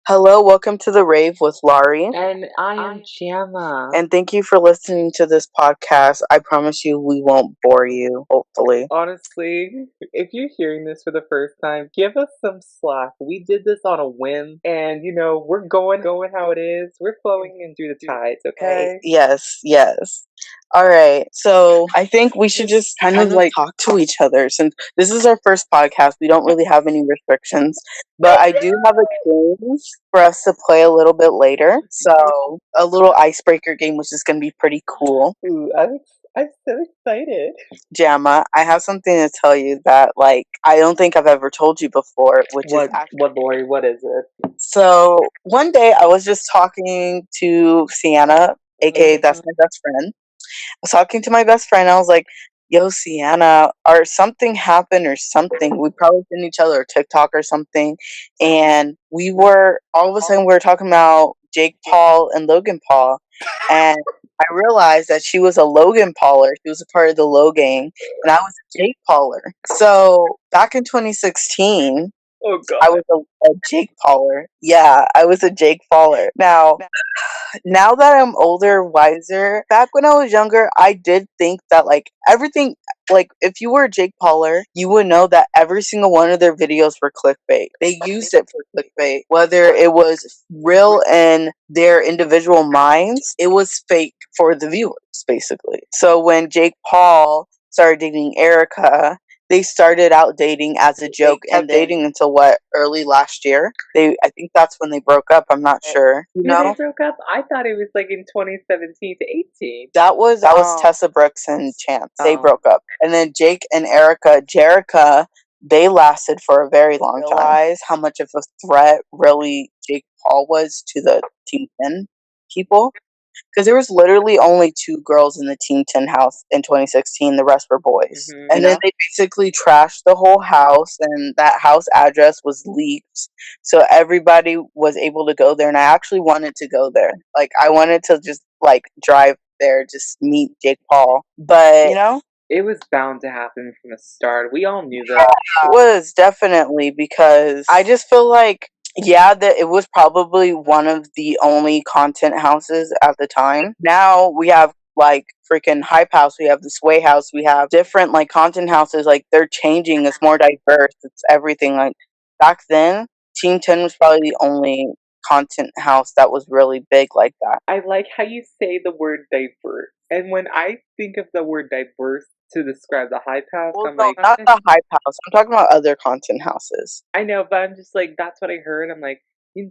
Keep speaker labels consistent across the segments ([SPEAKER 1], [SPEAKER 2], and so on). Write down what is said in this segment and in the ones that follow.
[SPEAKER 1] Hello, welcome to the Rave with Lari.
[SPEAKER 2] And I am Jama.
[SPEAKER 1] And thank you for listening to this podcast. I promise you we won't bore you, hopefully.
[SPEAKER 2] Honestly, if you're hearing this for the first time, give us some slack. We did this on a whim, and we're going how it is. We're flowing in through the tides, okay?
[SPEAKER 1] Yes. All right. So I think we should just kind of like talk to each other since this is our first podcast. We don't really have any restrictions, but I do have a game for us to play a little bit later. So a little icebreaker game, which is going to be pretty cool.
[SPEAKER 2] Ooh, I'm so excited.
[SPEAKER 1] Jama, I have something to tell you that like I don't think I've ever told you before, which is
[SPEAKER 2] What, Lori? What is it?
[SPEAKER 1] So one day I was just talking to Sienna, aka that's my best friend. I was talking to my best friend. I was like, "Yo, Sienna, or something happened or something. We probably seen each other or TikTok or something." And we were all of a sudden we were talking about Jake Paul and Logan Paul, and I realized that she was a Logan Pauler. She was a part of the Low gang, and I was a Jake Pauler. So back in 2016.
[SPEAKER 2] Oh God.
[SPEAKER 1] I was a Jake Pauler. Yeah, I was a Jake Pauler. Now that I'm older, wiser, back when I was younger, I did think that like everything, like if you were a Jake Pauler, you would know that every single one of their videos were clickbait. They used it for clickbait. Whether it was real in their individual minds, it was fake for the viewers, basically. So when Jake Paul started dating Erica, they started out dating as a joke and dating until early last year. I think that's when they broke up. I'm not sure.
[SPEAKER 2] They broke up? I thought it was like in 2017 to 18.
[SPEAKER 1] That was Tessa Brooks and Chance. They
[SPEAKER 2] Oh.
[SPEAKER 1] broke up. And then Jake and Jerica, they lasted for a very long time. Realize how much of a threat really Jake Paul was to the Team 10 people. Because there was literally only 2 girls in the Team 10 house in 2016. The rest were boys.
[SPEAKER 2] Mhm.
[SPEAKER 1] And then they basically trashed the whole house, and that house address was leaked. So everybody was able to go there, and I actually wanted to go there. Like, I wanted to just, like, drive there, just meet Jake Paul. But,
[SPEAKER 2] it was bound to happen from the start. We all knew that.
[SPEAKER 1] It was definitely, because I just feel like that it was probably one of the only content houses at the time. Now we have like freaking Hype House, we have the Sway House, we have different like content houses. Like they're changing, it's more diverse, it's everything. Like back then, Team 10 was probably the only content house that was really big like that.
[SPEAKER 2] I like how you say the word diverse. And when I think of the word diverse to describe the Hype House, I'm like,
[SPEAKER 1] not the Hype House. I'm talking about other content houses.
[SPEAKER 2] I know, but I'm just like, that's what I heard. I'm like,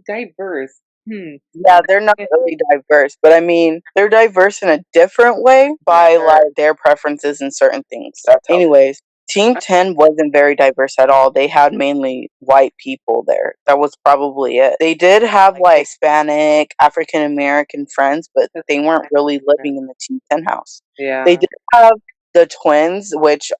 [SPEAKER 2] diverse.
[SPEAKER 1] Yeah, they're not really diverse, but I mean, they're diverse in a different way by like their preferences in certain things. Anyways, Team 10 wasn't very diverse at all. They had mainly white people there. That was probably it. They did have like Hispanic, African American friends, but they weren't really living in the Team 10 house.
[SPEAKER 2] Yeah.
[SPEAKER 1] They did have the twins, which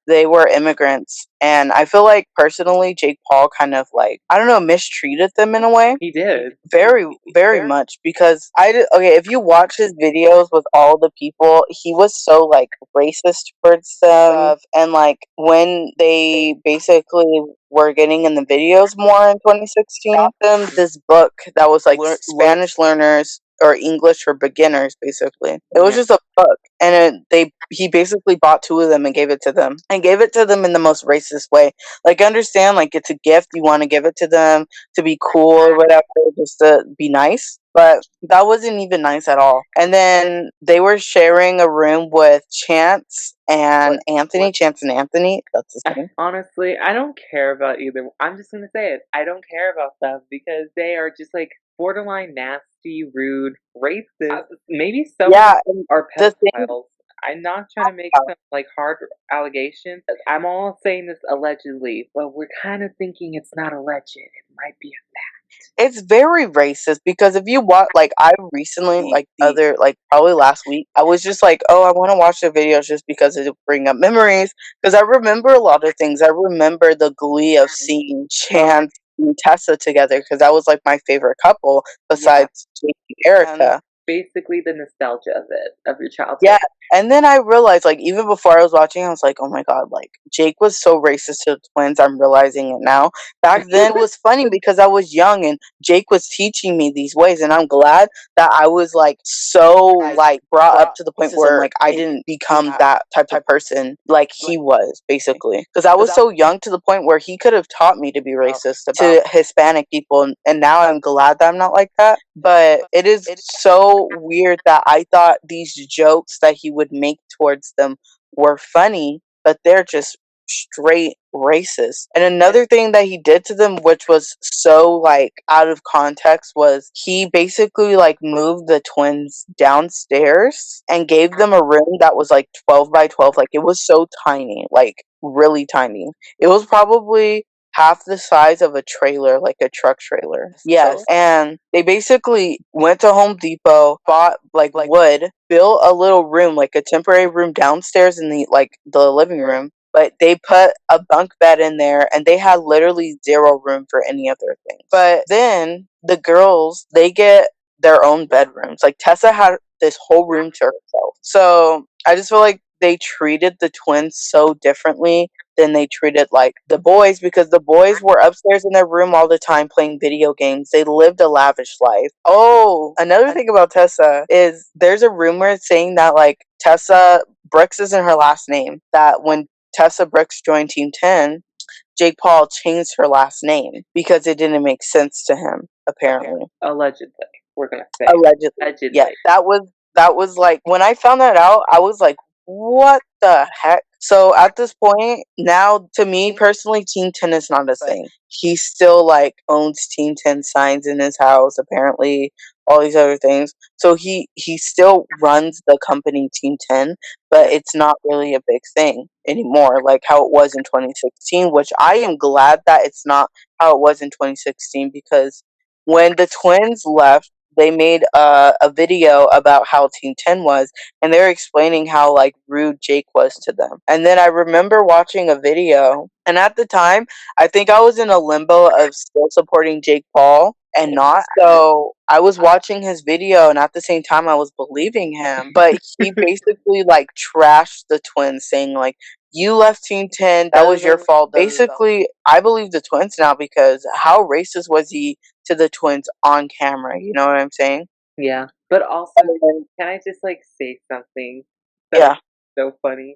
[SPEAKER 1] they were immigrants, and I feel like personally Jake Paul kind of like, I don't know, mistreated them in a way.
[SPEAKER 2] He did.
[SPEAKER 1] Very, very much, because if you watch his videos with all the people, he was so like racist towards them, and like when they basically were getting in the videos more in 2016, them this book that was like Spanish learners or English for beginners, basically. It was just a book, and he basically bought 2 of them and gave it to them, in the most racist way. Like, understand, like, it's a gift, you want to give it to them to be cool or whatever, just to be nice. But that wasn't even nice at all. And then they were sharing a room with Chance and Anthony. That's his name.
[SPEAKER 2] Honestly, I don't care about either. I'm just going to say it. I don't care about them because they are just like borderline nasty, rude, racist. Maybe some are pedophiles. I'm not trying to make some like hard allegations. I'm all saying this allegedly, but we're kind of thinking it's not alleged. It might be a fact.
[SPEAKER 1] It's very racist because if you watch, like, I recently, like, probably last week, I was just like, oh, I want to watch the videos just because it'll bring up memories. Because I remember a lot of things. I remember the glee of seeing Chance and Tessa together because that was, like, my favorite couple besides Jake and Erica.
[SPEAKER 2] Basically the nostalgia of it, of your childhood.
[SPEAKER 1] Yeah, and then I realized, like, even before I was watching, I was like, oh my god, like, Jake was so racist to the twins. I'm realizing it now. Back then, it was funny because I was young and Jake was teaching me these ways, and I'm glad that I was, like, so, like, brought up to the point where, like, I didn't become that type of person like he was, basically. Because I was so young to the point where he could have taught me to be racist to Hispanic people, and now I'm glad that I'm not like that. But it is so weird that I thought these jokes that he would make towards them were funny, but they're just straight racist. And another thing that he did to them, which was so, like, out of context, was he basically, like, moved the twins downstairs and gave them a room that was like 12 by 12. Like, it was so tiny, like, really tiny. It was probably half the size of a trailer, like a truck trailer. Yes. And they basically went to Home Depot, bought, like, wood, built a little room, like a temporary room downstairs in the, like, the living room. But they put a bunk bed in there, and they had literally zero room for any other thing. But then the girls, they get their own bedrooms. Like, Tessa had this whole room to herself. So I just feel like they treated the twins so differently than they treated, like, the boys, because the boys were upstairs in their room all the time playing video games. They lived a lavish life. Oh, another thing about Tessa is there's a rumor saying that, like, Tessa Brooks isn't her last name. That when Tessa Brooks joined Team 10, Jake Paul changed her last name because it didn't make sense to him, apparently.
[SPEAKER 2] Allegedly, we're gonna say.
[SPEAKER 1] Allegedly. Yeah, that was like, when I found that out, I was like, what the heck? So at this point, now, to me personally, Team 10 is not a thing. He still, like, owns Team 10 signs in his house, apparently, all these other things. So he still runs the company Team 10, but it's not really a big thing anymore, like how it was in 2016, which I am glad that it's not how it was in 2016, because when the twins left, they made a video about how Team 10 was, and they were explaining how, like, rude Jake was to them. And then I remember watching a video, and at the time, I think I was in a limbo of still supporting Jake Paul and not. So I was watching his video, and at the same time, I was believing him. But he basically, like, trashed the twins, saying, like, you left Team 10, that was your fault. Basically, I believe the twins now, because how racist was he to the twins on camera? You know what I'm saying?
[SPEAKER 2] Yeah. But also, can I just, like, say something that's so funny?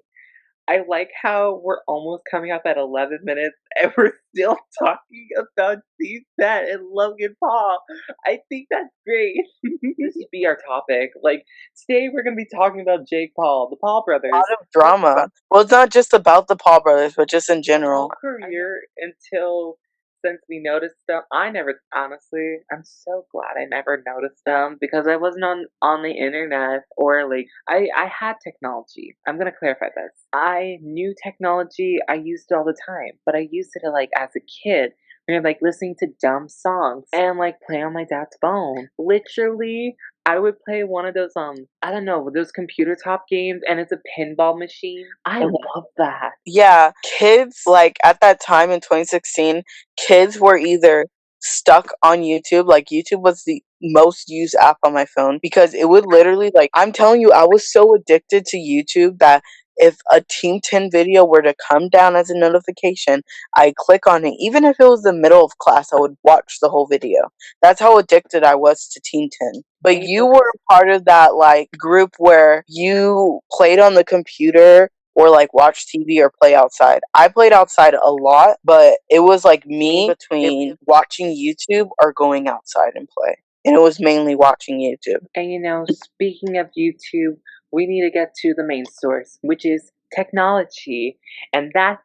[SPEAKER 2] I like how we're almost coming up at 11 minutes and we're still talking about CSAT and Logan Paul. I think that's great. This should be our topic. Like, today we're going to be talking about Jake Paul, the Paul brothers.
[SPEAKER 1] A lot of drama. Well, it's not just about the Paul brothers, but just in general.
[SPEAKER 2] Career until since we noticed them. Honestly, I'm so glad I never noticed them because I wasn't on the internet, or, like, I had technology. I'm gonna clarify this. I knew technology. I used it all the time, but I used it, like, as a kid. When, like, listening to dumb songs and, like, play on my dad's phone. Literally, I would play one of those, I don't know, those computer top games, and it's a pinball machine. I love that.
[SPEAKER 1] Yeah, kids, like, at that time in 2016, kids were either stuck on YouTube. Like, YouTube was the most used app on my phone because it would literally, like, I'm telling you, I was so addicted to YouTube that if a Team 10 video were to come down as a notification, I click on it. Even if it was the middle of class, I would watch the whole video. That's how addicted I was to Team 10. But you were part of that, like, group where you played on the computer or, like, watch TV or play outside. I played outside a lot, but it was, like, me between watching YouTube or going outside and play. And it was mainly watching YouTube.
[SPEAKER 2] And, you know, speaking of YouTube, we need to get to the main source, which is technology. And that,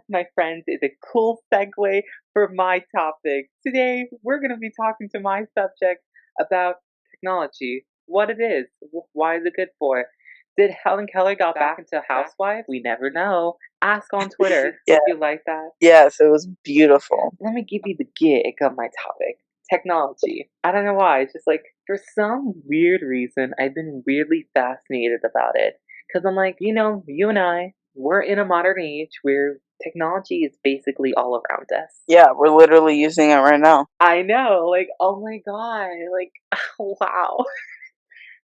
[SPEAKER 2] my friends, is a cool segue for my topic. Today, we're going to be talking to my subject about technology, what it is, why is it good for. Did Helen Keller got back into Housewives? We never know. Ask on Twitter.
[SPEAKER 1] Yeah.
[SPEAKER 2] Did you like that?
[SPEAKER 1] Yes, it was beautiful.
[SPEAKER 2] Let me give you the gig of my topic. technology. I don't know why. It's just like, for some weird reason, I've been weirdly fascinated about it. Because I'm like, you and I, we're in a modern age where technology is basically all around us.
[SPEAKER 1] Yeah, we're literally using it right now.
[SPEAKER 2] I know. Like, oh my God. Like, wow.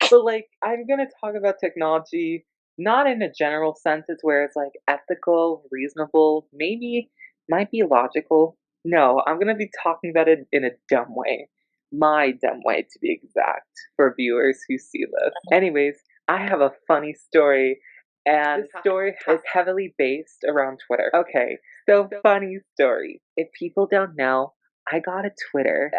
[SPEAKER 2] But, like, I'm going to talk about technology not in a general sense, it's where it's like ethical, reasonable, maybe might be logical. No, I'm going to be talking about it in a dumb way. My dumb way, to be exact, for viewers who see this. Anyways, I have a funny story, and the story is heavily based around Twitter. Okay, so funny story. If people don't know, I got a Twitter.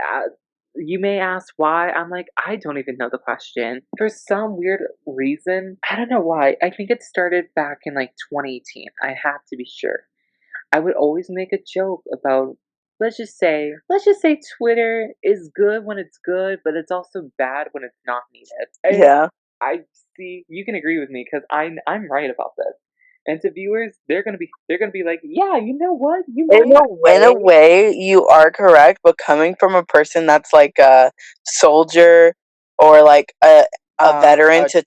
[SPEAKER 2] You may ask why. I'm like, I don't even know the question. For some weird reason, I don't know why. I think it started back in like 2018. I have to be sure. I would always make a joke about, let's just say Twitter is good when it's good, but it's also bad when it's not needed. And
[SPEAKER 1] Yeah.
[SPEAKER 2] I see you can agree with me because I'm right about this. And to viewers, they're gonna be like, yeah, you know what?
[SPEAKER 1] In a way, you are correct, but coming from a person that's like a soldier or like a veteran to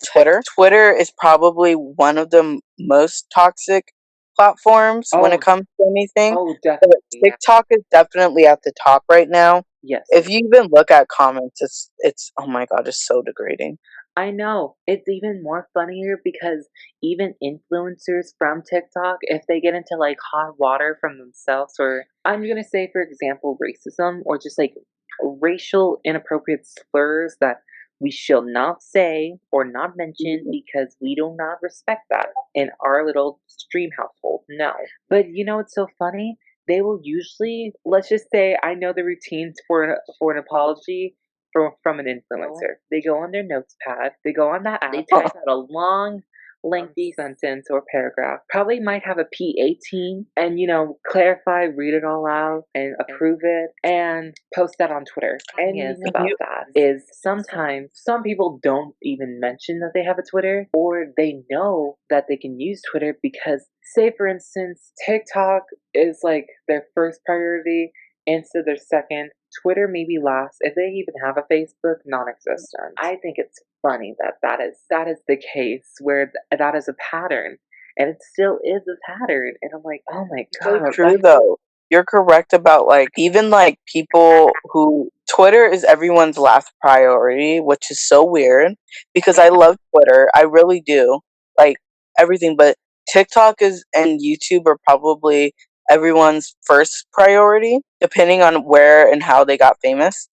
[SPEAKER 1] Twitter is probably one of the most toxic platforms when it comes to anything.
[SPEAKER 2] Oh, definitely.
[SPEAKER 1] TikTok is definitely at the top right now.
[SPEAKER 2] Yes.
[SPEAKER 1] If you even look at comments, it's oh my God, it's so degrading.
[SPEAKER 2] I know. It's even more funnier because even influencers from TikTok, if they get into like hot water from themselves, or I'm gonna say, for example, racism or just like racial inappropriate slurs that we shall not say or not mention because we do not respect that in our little stream household. No. But it's so funny? They will usually, let's just say, I know the routines for an apology from an influencer. They go on their notes pad, they go on that app, they type out a long, lengthy sentence or paragraph. Probably might have a PA team and, clarify, read it all out, and approve it, and post that on Twitter. And about that is sometimes some people don't even mention that they have a Twitter, or they know that they can use Twitter because, say for instance, TikTok is like their first priority, Insta their second, Twitter maybe last. If they even have a Facebook, non-existent. I think it's funny that is the case where that is a pattern, and it still is a pattern. And I'm like, oh my God,
[SPEAKER 1] so true though. You're correct about like even like people who Twitter is everyone's last priority, which is so weird because I love Twitter. I really do. Like everything, but TikTok is and YouTube are probably everyone's first priority, depending on where and how they got famous.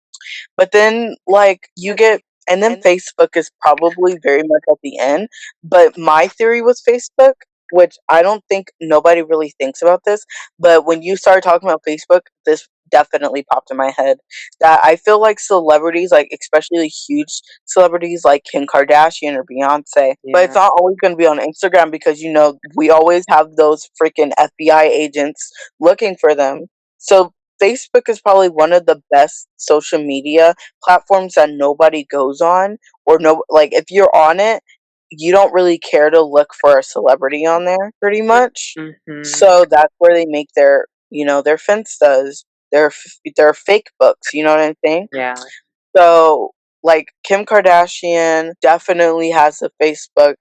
[SPEAKER 1] But then, like, and then Facebook is probably very much at the end. But my theory was Facebook, which I don't think nobody really thinks about this. But when you started talking about Facebook, this definitely popped in my head that I feel like celebrities, like especially huge celebrities like Kim Kardashian or Beyonce, but it's not always going to be on Instagram because we always have those freaking FBI agents looking for them. So Facebook is probably one of the best social media platforms that nobody goes on, or no, like if you're on it, you don't really care to look for a celebrity on there pretty much.
[SPEAKER 2] Mm-hmm.
[SPEAKER 1] So that's where they make their finstas, their fake books, you know what I'm saying?
[SPEAKER 2] Yeah.
[SPEAKER 1] So like Kim Kardashian definitely has a Facebook.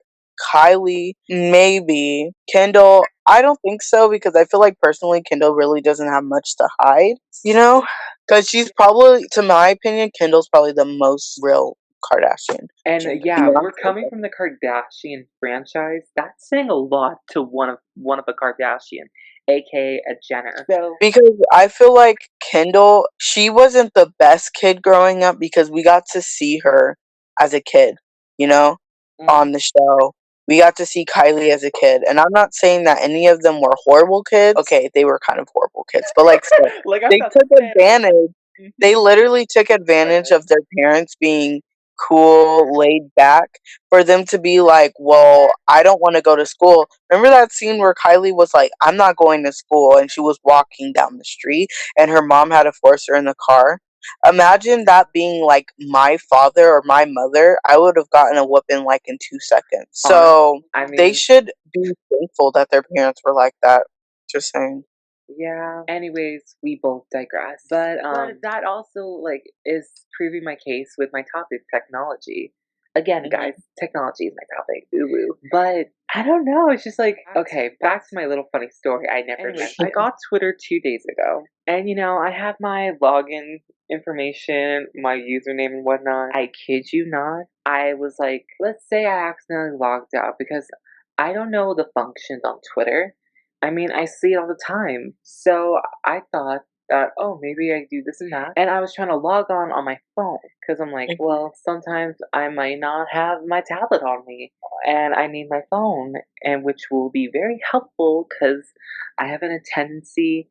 [SPEAKER 1] Kylie, maybe. Kendall, I don't think so because I feel like personally Kendall really doesn't have much to hide, because she's probably, to my opinion, Kendall's probably the most real Kardashian.
[SPEAKER 2] And we're coming from the Kardashian franchise. That's saying a lot to one of a Kardashian, aka a Jenner. So
[SPEAKER 1] because I feel like Kendall, she wasn't the best kid growing up because we got to see her as a kid, on the show. We got to see Kylie as a kid, and I'm not saying that any of them were horrible kids. Okay, they were kind of horrible kids, but like, they took advantage. They literally took advantage of their parents being cool, laid back, for them to be like, well, I don't want to go to school. Remember that scene where Kylie was like, I'm not going to school, and she was walking down the street, and her mom had to force her in the car? Imagine that being like my father or my mother. I would have gotten a whooping like in 2 seconds. So they should be thankful that their parents were like that. Just saying.
[SPEAKER 2] Yeah. Anyways, we both digress. But that also like is proving my case with my topic, technology. Again, guys, technology is my topic. Ooh. But I don't know. It's just like, okay, back to my little funny story. I got Twitter 2 days ago. And I have my login information, my username and whatnot. I kid you not. I was like, let's say I accidentally logged out because I don't know the functions on Twitter. I mean, I see it all the time. So I thought that, oh, maybe I do this and that. And I was trying to log on my phone because I'm like, well, sometimes I might not have my tablet on me and I need my phone, and which will be very helpful because I have a tendency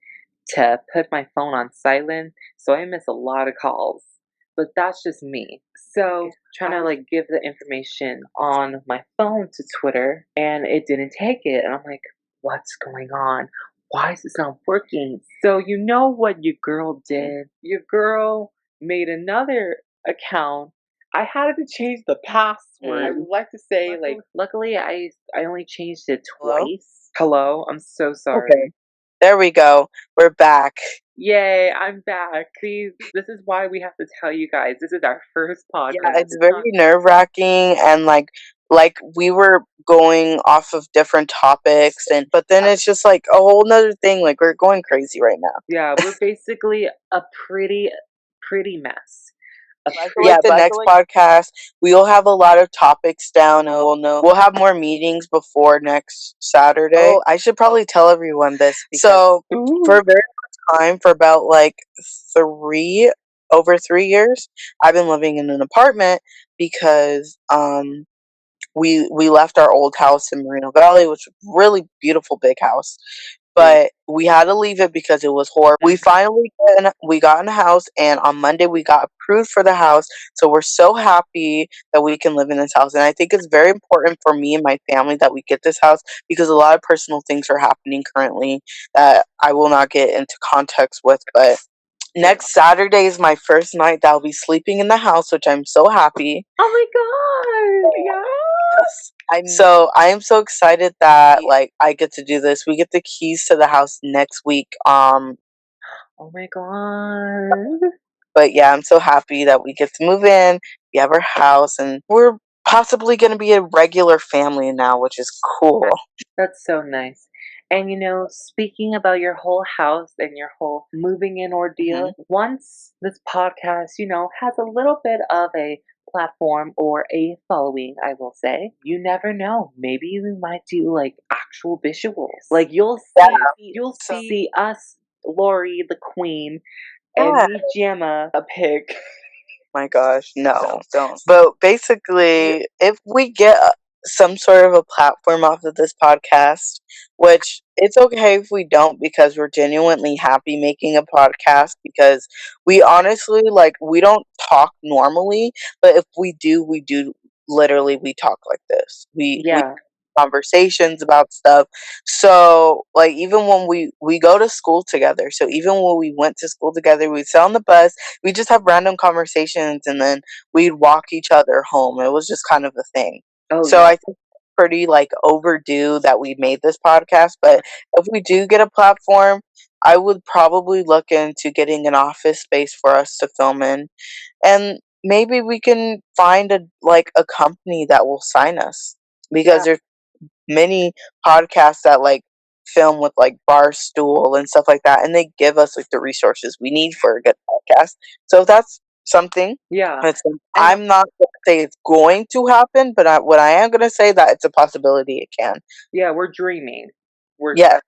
[SPEAKER 2] to put my phone on silent, so I miss a lot of calls. But that's just me. So trying to like give the information on my phone to Twitter, and it didn't take it, and I'm like, what's going on? Why is this not working? So you know what your girl did? Your girl made another account. I had to change the password. I would like to say, like, luckily I only changed it twice. Hello? I'm so sorry.
[SPEAKER 1] Okay. There we go. We're back.
[SPEAKER 2] Yay, I'm back. See, this is why we have to tell you guys. This is our first podcast.
[SPEAKER 1] Yeah, it's very nerve-wracking, and like we were going off of different topics, but then it's just like a whole nother thing. Like, we're going crazy right now.
[SPEAKER 2] Yeah, we're basically a pretty mess.
[SPEAKER 1] Yeah, the next podcast, we'll have a lot of topics down, and we'll have more meetings before next Saturday. Oh, I should probably tell everyone this. So, for a very long time, for about like over 3 years, I've been living in an apartment because we left our old house in Moreno Valley, which was a really beautiful big house. But we had to leave it because it was horrible. We finally got in a house, and on Monday we got approved for the house. So we're so happy that we can live in this house. And I think it's very important for me and my family that we get this house because a lot of personal things are happening currently that I will not get into context with. But next Saturday is my first night that I'll be sleeping in the house, which I'm so happy.
[SPEAKER 2] Oh my god! Yeah.
[SPEAKER 1] So I am so excited that like I get to do this. We get the keys to the house next week.
[SPEAKER 2] Oh my god.
[SPEAKER 1] But yeah, I'm so happy that we get to move in. We have our house, and we're possibly going to be a regular family now, which is cool.
[SPEAKER 2] That's so nice. And speaking about your whole house and your whole moving in ordeal, once this podcast, has a little bit of a platform or a following, I will say, you never know. Maybe we might do like actual visuals. Like you'll see us, Lori the Queen, and me, Jama, a pig.
[SPEAKER 1] My gosh, no, don't. But basically, if we get some sort of a platform off of this podcast, which it's okay if we don't, because we're genuinely happy making a podcast, because we honestly, like, we don't talk normally, but if we do literally, we talk like this. We conversations about stuff. So like, even when we go to school together, so even when we went to school together, we'd sit on the bus, we just have random conversations, and then we'd walk each other home. It was just kind of a thing. So I think it's pretty like overdue that we made this podcast. But if we do get a platform, I would probably look into getting an office space for us to film in, and maybe we can find a company that will sign us, because there's many podcasts that like film with like Barstool and stuff like that, and they give us like the resources we need for a good podcast. So that's something.
[SPEAKER 2] Yeah.
[SPEAKER 1] I'm not going to say it's going to happen, but what I am going to say that it's a possibility it can.
[SPEAKER 2] Yeah, we're dreaming. We're trying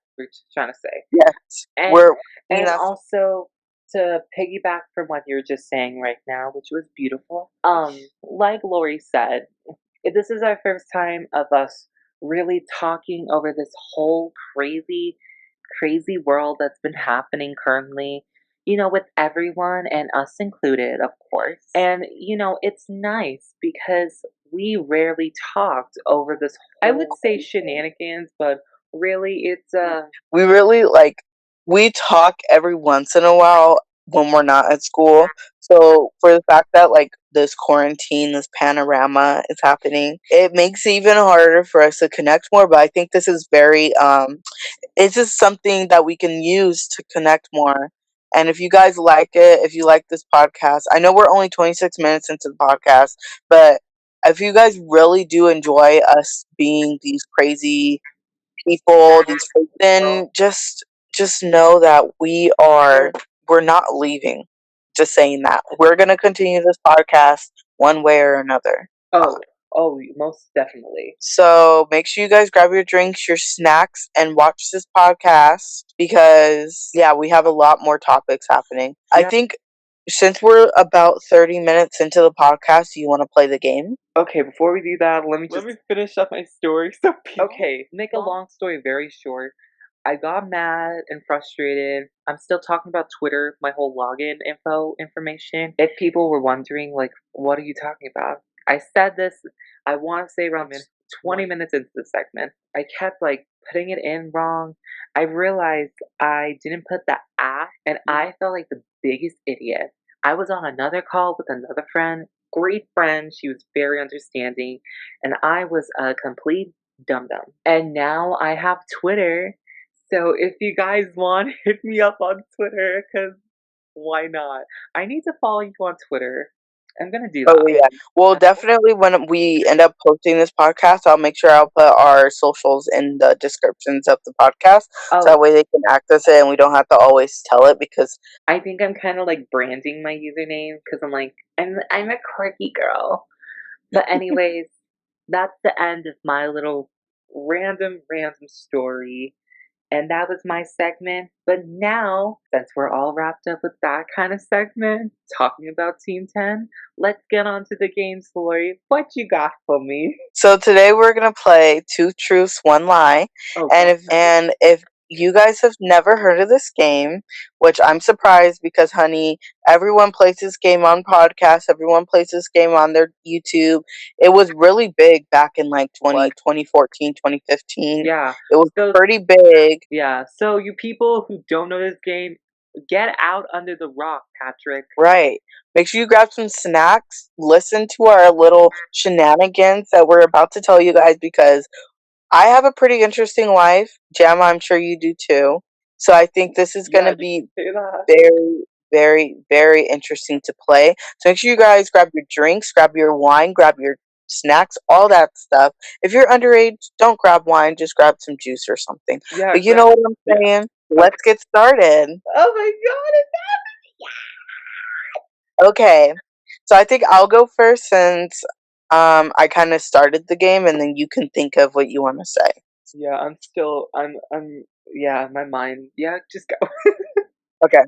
[SPEAKER 2] to say.
[SPEAKER 1] Yes.
[SPEAKER 2] And also to piggyback from what you were just saying right now, which was beautiful. Like Lori said, this is our first time of us really talking over this whole crazy world that's been happening currently, with everyone and us included, of course. And, it's nice because we rarely talked over this I would say shenanigans, but really it's
[SPEAKER 1] we really we talk every once in a while, when we're not at school. So for the fact that like this quarantine, this panorama is happening, it makes it even harder for us to connect more. But I think this is very it's just something that we can use to connect more. And if you guys like it, if you like this podcast, I know we're only 26 minutes into the podcast, but if you guys really do enjoy us being these crazy people, then just know that we're not leaving. Just saying that. We're gonna continue this podcast one way or another.
[SPEAKER 2] Oh, most definitely.
[SPEAKER 1] So make sure you guys grab your drinks, your snacks, and watch this podcast because, yeah, we have a lot more topics happening. Yeah. I think since we're about 30 minutes into the podcast, you want to play the game?
[SPEAKER 2] Okay, before we do that, let me finish up my story. Make a long story very short. I got mad and frustrated. I'm still talking about Twitter, my whole login information. If people were wondering, like, what are you talking about? I said this, I want to say around 20 minutes into the segment. I kept, like, putting it in wrong. I realized I didn't put the at, and I felt like the biggest idiot. I was on another call with another friend, great friend. She was very understanding, and I was a complete dum-dum. And now I have Twitter. So if you guys want, hit me up on Twitter, because why not? I need to follow you on Twitter. I'm going to do that.
[SPEAKER 1] Oh, yeah. Well, definitely when we end up posting this podcast, I'll make sure I'll put our socials in the descriptions of the podcast. So that way they can access it and we don't have to always tell it because
[SPEAKER 2] I think I'm kind of like branding my username because I'm like, I'm a quirky girl. But anyways, that's the end of my little random story. And that was my segment. But now, since we're all wrapped up with that kind of segment, talking about Team 10, let's get on to the games, Lori. What you got for me?
[SPEAKER 1] So today we're going to play 2 Truths, 1 Lie. And if you guys have never heard of this game, which I'm surprised because, honey, everyone plays this game on podcasts. Everyone plays this game on their YouTube. It was really big back in like 2014, 2015.
[SPEAKER 2] Yeah.
[SPEAKER 1] It was pretty big.
[SPEAKER 2] Yeah. So you people who don't know this game, get out under the rock, Patrick.
[SPEAKER 1] Right. Make sure you grab some snacks. Listen to our little shenanigans that we're about to tell you guys because I have a pretty interesting life. Jama, I'm sure you do too. So I think this is going to be very, very, very interesting to play. So make sure you guys grab your drinks, grab your wine, grab your snacks, all that stuff. If you're underage, don't grab wine. Just grab some juice or something. Yeah, but you know what I'm saying? Yeah. Let's get started.
[SPEAKER 2] Oh my god,
[SPEAKER 1] Okay. So I think I'll go first since I kind of started the game, and then you can think of what you want to say.
[SPEAKER 2] Yeah, my mind. Yeah, just go.
[SPEAKER 1] Okay.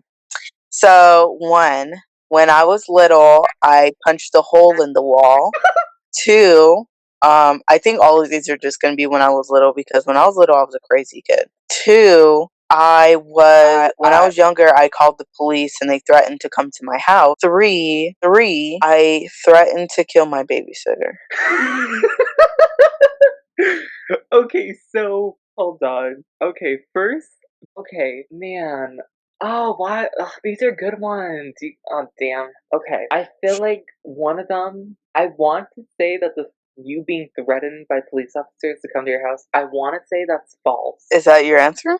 [SPEAKER 1] So 1, when I was little, I punched a hole in the wall. 2, I think all of these are just going to be when I was little because when I was little, I was a crazy kid. 2, when I was younger, I called the police and they threatened to come to my house. 3, I threatened to kill my babysitter.
[SPEAKER 2] Okay, so hold on. Okay, first, man. Oh, why? Ugh, these are good ones. Oh, damn. Okay, I feel like one of them. I want to say that you being threatened by police officers to come to your house. I want to say that's false.
[SPEAKER 1] Is that your answer?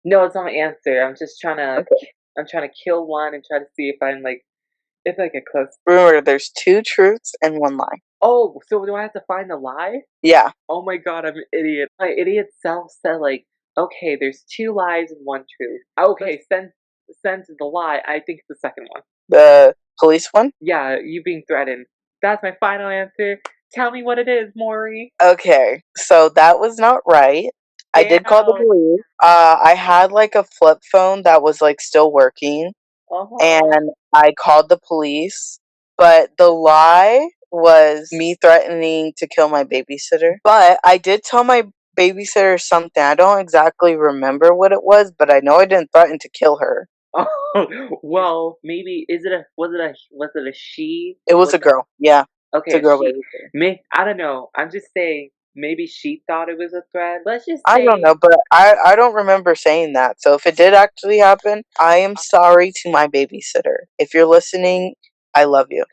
[SPEAKER 2] No, it's not my answer. I'm just trying to. Okay. I'm trying to kill one and try to see if I get close.
[SPEAKER 1] Remember, there's 2 truths and 1 lie.
[SPEAKER 2] Oh, so do I have to find the lie?
[SPEAKER 1] Yeah.
[SPEAKER 2] Oh my god, I'm an idiot. My idiot self said like, okay, there's 2 lies and 1 truth. Okay, since the lie, I think it's the second one.
[SPEAKER 1] The police one?
[SPEAKER 2] Yeah, you being threatened. That's my final answer. Tell me what it is, Maury.
[SPEAKER 1] Okay, so that was not right. Damn. I did call the police. I had like a flip phone that was like still working. And I called the police, but the lie was me threatening to kill my babysitter. But I did tell my babysitter something. I don't exactly remember what it was, but I know I didn't threaten to kill her.
[SPEAKER 2] Oh, well, maybe was it a she?
[SPEAKER 1] It was a girl. Yeah.
[SPEAKER 2] Okay,
[SPEAKER 1] it's a girl.
[SPEAKER 2] I don't know. I'm just saying maybe she thought it was a threat. Let's just
[SPEAKER 1] say, I don't know, but I don't remember saying that. So if it did actually happen, I am sorry to my babysitter. If you're listening, I love you.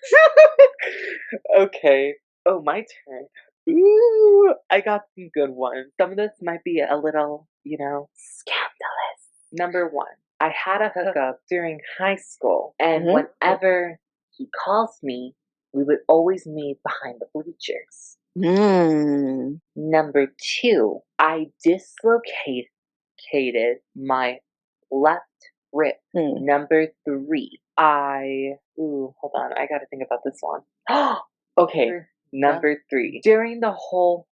[SPEAKER 2] Okay. Oh, my turn. Ooh, I got some good ones. Some of this might be a little, scandalous. Number 1, I had a hookup during high school, and whenever he calls me, we would always meet behind the bleachers. Number 2, I dislocated my left rib. Number 3, hold on, I gotta think about this one. Okay, number 3, during the whole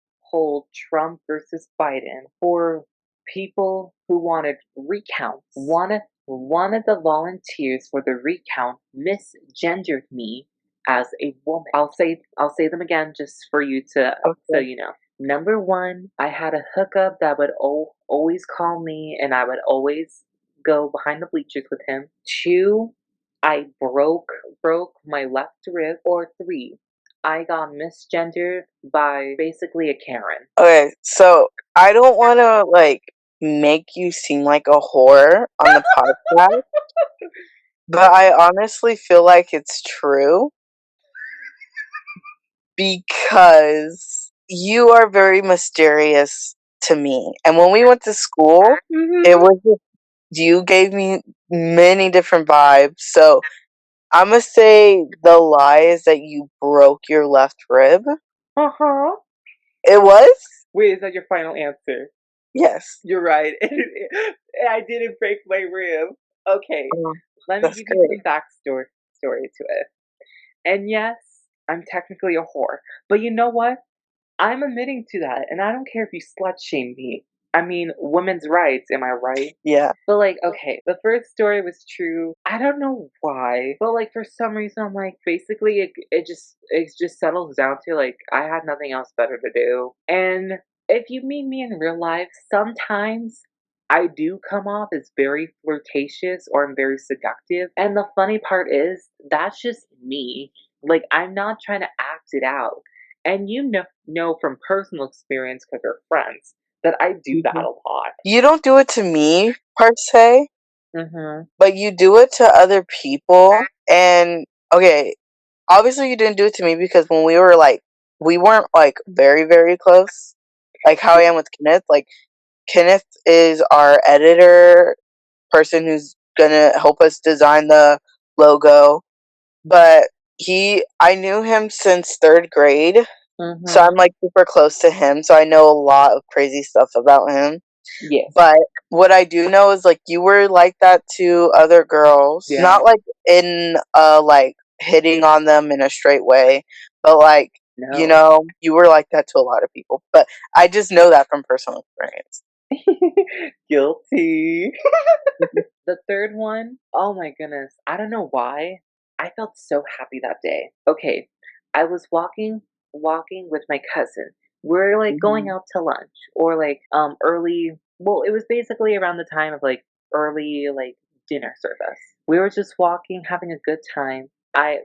[SPEAKER 2] Trump versus Biden, for people who wanted recounts, one of the volunteers for the recount misgendered me as a woman. I'll say them again just for you to so you know. Number 1, I had a hookup that would always call me, and I would always go behind the bleachers with him. 2, I broke my left rib. Or 3, I got misgendered by basically a Karen.
[SPEAKER 1] Okay, so I don't want to make you seem like a whore on the podcast, but I honestly feel like it's true because you are very mysterious to me. And when we went to school, it was just, you gave me many different vibes. So I'm going to say the lie is that you broke your left rib.
[SPEAKER 2] Uh-huh.
[SPEAKER 1] It was?
[SPEAKER 2] Wait, is that your final answer?
[SPEAKER 1] Yes.
[SPEAKER 2] You're right. I didn't break my rib. Okay. Let me give you some backstory to it. And yes, I'm technically a whore. But you know what? I'm admitting to that, and I don't care if you slut shame me. I mean, women's rights, am I right?
[SPEAKER 1] Yeah.
[SPEAKER 2] But okay, the first story was true. I don't know why, but for some reason, I'm basically it just settles down to I had nothing else better to do. And if you meet me in real life, sometimes I do come off as very flirtatious or I'm very seductive. And the funny part is, that's just me. I'm not trying to act it out. And you know from personal experience, because we're friends, that I do that a lot.
[SPEAKER 1] You don't do it to me, per se, but you do it to other people. And, okay, obviously you didn't do it to me because when we were, we weren't, very, very close. Like how I am with Kenneth. Kenneth is our editor, person who's gonna help us design the logo. But I knew him since 3rd grade. So I'm super close to him, so I know a lot of crazy stuff about him.
[SPEAKER 2] Yes.
[SPEAKER 1] But what I do know is you were like that to other girls. Yeah. Not in hitting on them in a straight way, but no. You were like that to a lot of people. But I just know that from personal experience.
[SPEAKER 2] Guilty. The third one, oh my goodness, I don't know why. I felt so happy that day. Okay, I was walking with my cousin. We're going out to lunch or early. Well, it was basically around the time of early dinner service. We were just walking, having a good time. I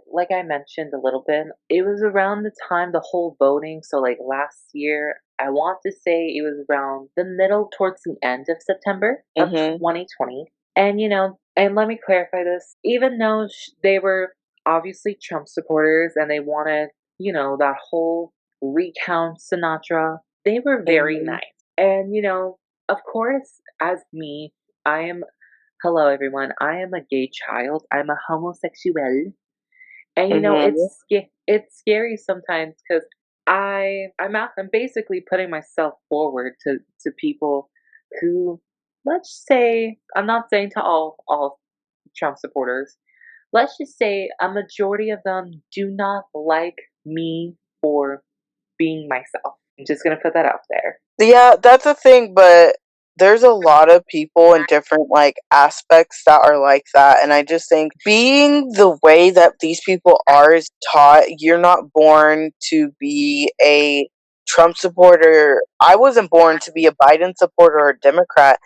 [SPEAKER 2] mentioned a little bit, it was around the time the whole voting. So last year, I want to say it was around the middle towards the end of September of 2020. And and let me clarify this. Even though they were obviously Trump supporters and they wanted, that whole recount Sinatra, they were very nice. And of course, as me, hello everyone, I am a gay child. I'm a homosexual. And it's scary sometimes because I'm basically putting myself forward to people who, let's say, I'm not saying to all Trump supporters, let's just say a majority of them do not like me for being myself. I'm just gonna put that out there.
[SPEAKER 1] Yeah, that's a thing, but there's a lot of people in different aspects that are like that, and I just think being the way that these people are is taught. You're not born to be a Trump supporter. I wasn't born to be a Biden supporter or a Democrat.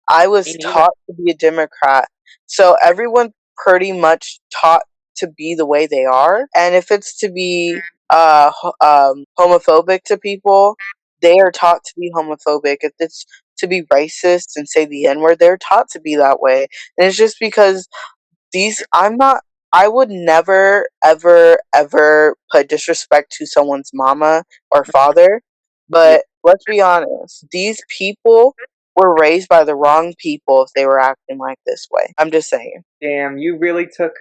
[SPEAKER 1] I was taught to be a Democrat. So everyone's pretty much taught to be the way they are, and if it's to be homophobic to people, they are taught to be homophobic, if it's to be racist and say the N-word, they're taught to be that way. And it's just because I would never, ever, ever put disrespect to someone's mama or father, but let's be honest, these people were raised by the wrong people if they were acting like this way. I'm just saying.
[SPEAKER 2] Damn, you really took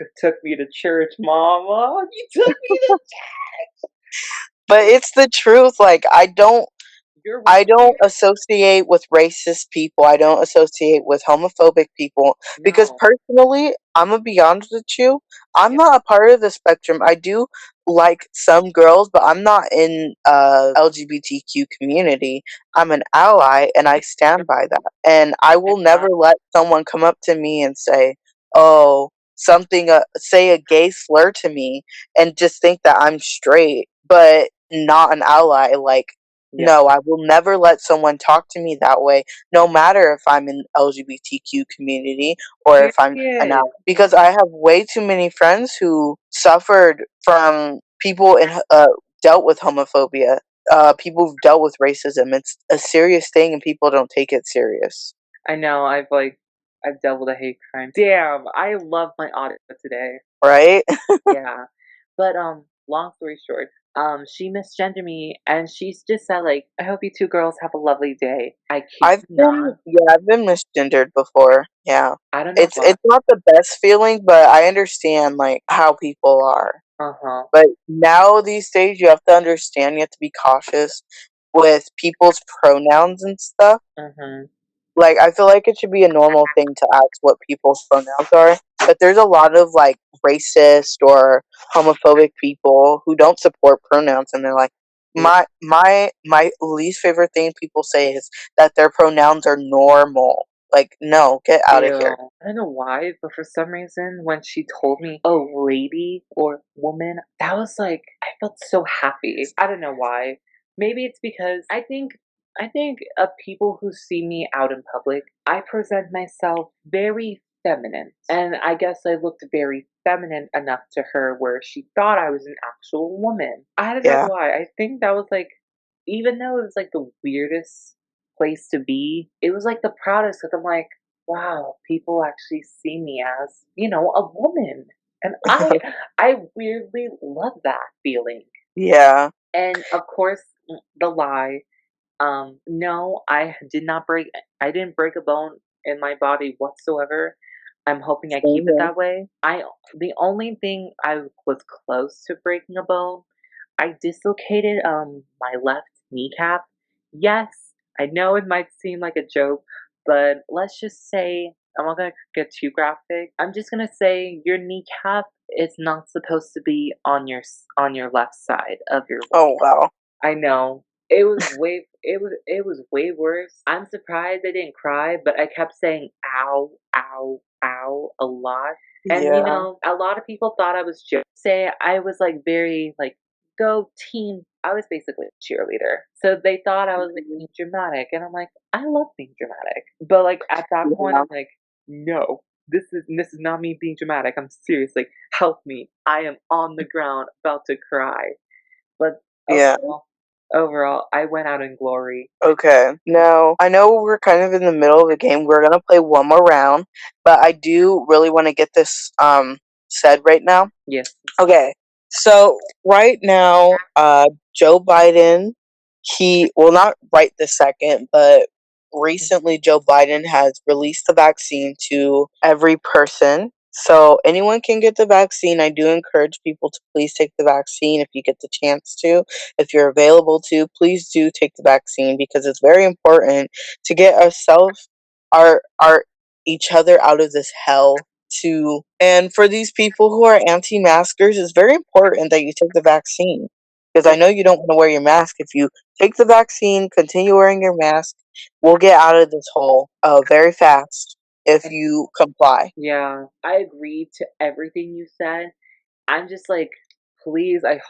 [SPEAKER 2] me to church, Mama. You took me to church.
[SPEAKER 1] But it's the truth. Like, I don't associate with racist people. I don't associate with homophobic people. No. Because personally, I'm going to be honest with you, I'm not a part of the spectrum. I do like some girls, but I'm not in LGBTQ community. I'm an ally, and I stand by that. And I will never let someone come up to me and say, oh, something, say a gay slur to me, and just think that I'm straight, but not an ally. Like, no, I will never let someone talk to me that way, no matter if I'm in LGBTQ community or if I'm an ally. Because I have way too many friends who suffered from people in dealt with homophobia, people who've dealt with racism. It's a serious thing, and people don't take it serious.
[SPEAKER 2] I know. I've dealt with a hate crime. Damn, I love my audit today.
[SPEAKER 1] Right?
[SPEAKER 2] Yeah, but long story short. She misgendered me, and she's just said, like, I hope you two girls have a lovely day.
[SPEAKER 1] I've been misgendered before. Yeah.
[SPEAKER 2] I don't know.
[SPEAKER 1] It's not the best feeling, but I understand, like, how people are. But now these days, you have to understand, you have to be cautious with people's pronouns and stuff. Like, I feel like it should be a normal thing to ask what people's pronouns are. But there's a lot of, like, racist or homophobic people who don't support pronouns, and they're like, my least favorite thing people say is that their pronouns are normal. Like, no, get out of here.
[SPEAKER 2] I don't know why, but for some reason, when she told me, oh, lady or woman, that was like, I felt so happy. I don't know why. Maybe it's because I think of people who see me out in public, I present myself very feminine. And I guess I looked very feminine enough to her where she thought I was an actual woman. I don't know why. I think that was like, even though it was like the weirdest place to be, it was like the proudest because I'm like, wow, people actually see me as, a woman. And I weirdly love that feeling.
[SPEAKER 1] Yeah.
[SPEAKER 2] And of course, the lie. No, I didn't break a bone in my body whatsoever. I'm hoping I keep it that way. The only thing I was close to breaking a bone, I dislocated my left kneecap. Yes, I know it might seem like a joke, but let's just say I'm not gonna get too graphic. I'm just gonna say your kneecap is not supposed to be on your left side of your leg.
[SPEAKER 1] Oh wow.
[SPEAKER 2] I know. It was way worse. I'm surprised I didn't cry, but I kept saying ow, ow, ow a lot. And a lot of people thought I was joking. Say I was like very like go team. I was basically a cheerleader. So they thought I was like being dramatic, and I'm like, I love being dramatic. But like at that point I'm like, no. This is not me being dramatic. I'm serious. Like, help me. I am on the ground about to cry. But overall, I went out in glory.
[SPEAKER 1] Okay. Now, I know we're kind of in the middle of the game. We're going to play one more round, but I do really want to get this said right now.
[SPEAKER 2] Yes.
[SPEAKER 1] Okay. So, right now, Joe Biden, not right this second, but recently Joe Biden has released the vaccine to every person. So anyone can get the vaccine. I do encourage people to please take the vaccine if you get the chance to. If you're available to, please do take the vaccine because it's very important to get our each other out of this hell too. And for these people who are anti-maskers, it's very important that you take the vaccine. Because I know you don't want to wear your mask. If you take the vaccine, continue wearing your mask, we'll get out of this hole very fast if you comply.
[SPEAKER 2] Yeah, I agree to everything you said. I'm just like, please, I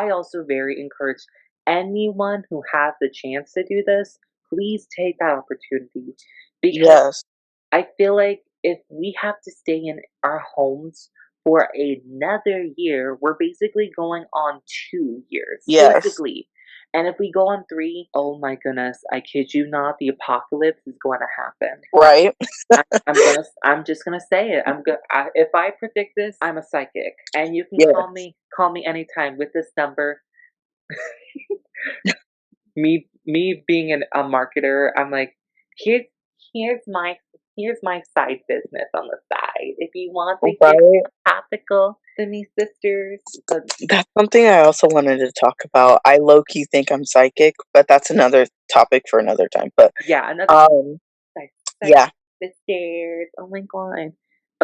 [SPEAKER 2] also very encourage anyone who has the chance to do this, please take that opportunity. Because I feel like if we have to stay in our homes for another year, we're basically going on 2 years.
[SPEAKER 1] Yes.
[SPEAKER 2] Basically. And if we go on 3, oh my goodness, I kid you not, the apocalypse is going to happen.
[SPEAKER 1] Right?
[SPEAKER 2] I'm just gonna say it. If I predict this, I'm a psychic, and you can call me anytime with this number. me being a marketer, I'm like, here's here's my here's my side business on the side. If you want to get topical to me, sisters. But
[SPEAKER 1] that's something I also wanted to talk about. I low-key think I'm psychic, but that's another topic for another time. But
[SPEAKER 2] yeah, another
[SPEAKER 1] yeah.
[SPEAKER 2] Sisters. Oh my god.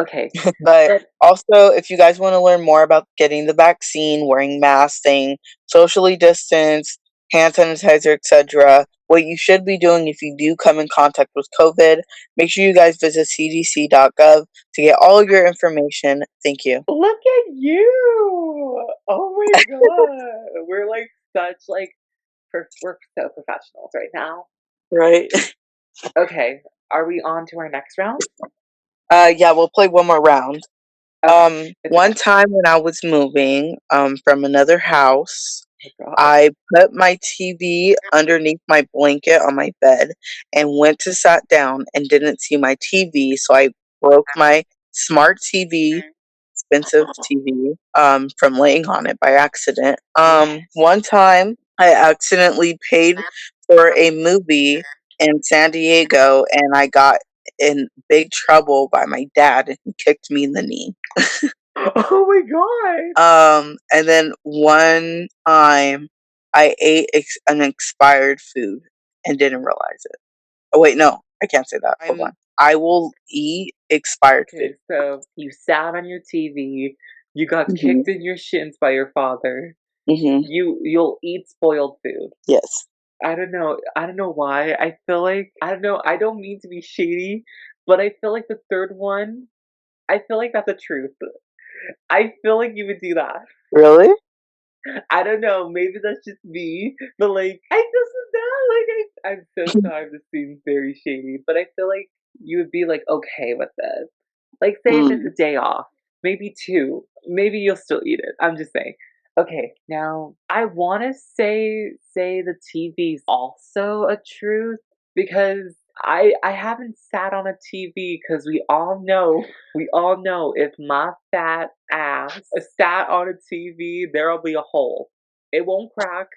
[SPEAKER 2] Okay.
[SPEAKER 1] But also, if you guys want to learn more about getting the vaccine, wearing masks, staying socially distanced, hand sanitizer, etc., what you should be doing if you do come in contact with COVID, make sure you guys visit cdc.gov to get all your information. Thank you.
[SPEAKER 2] Look at you! Oh my god. We're like such like we're so professionals right now.
[SPEAKER 1] Right.
[SPEAKER 2] Okay. Are we on to our next round?
[SPEAKER 1] Yeah, we'll play one more round. One time when I was moving from another house, I put my TV underneath my blanket on my bed and went to sit down and didn't see my TV, so I broke my smart TV, expensive TV, from laying on it by accident. One time I accidentally paid for a movie in San Diego and I got in big trouble by my dad and he kicked me in the knee.
[SPEAKER 2] Oh my god!
[SPEAKER 1] And then one time I ate an expired food and didn't realize it. Oh wait, no, I can't say that. Hold on. I will eat expired food.
[SPEAKER 2] So you sat on your TV, you got kicked in your shins by your father. You'll eat spoiled food.
[SPEAKER 1] Yes.
[SPEAKER 2] I don't know why. I feel like I don't mean to be shady, but I feel like the third one, I feel like that's the truth. I feel like you would do that.
[SPEAKER 1] Really?
[SPEAKER 2] I don't know. Maybe that's just me, but like I just know. I'm so sorry. This seems very shady, but I feel like you would be like okay with this. Like say if it's a day off, maybe 2, maybe you'll still eat it. I'm just saying. Okay, now I want to say the TV's also a truth because I haven't sat on a TV because we all know if my fat ass sat on a TV, there'll be a hole. It won't crack.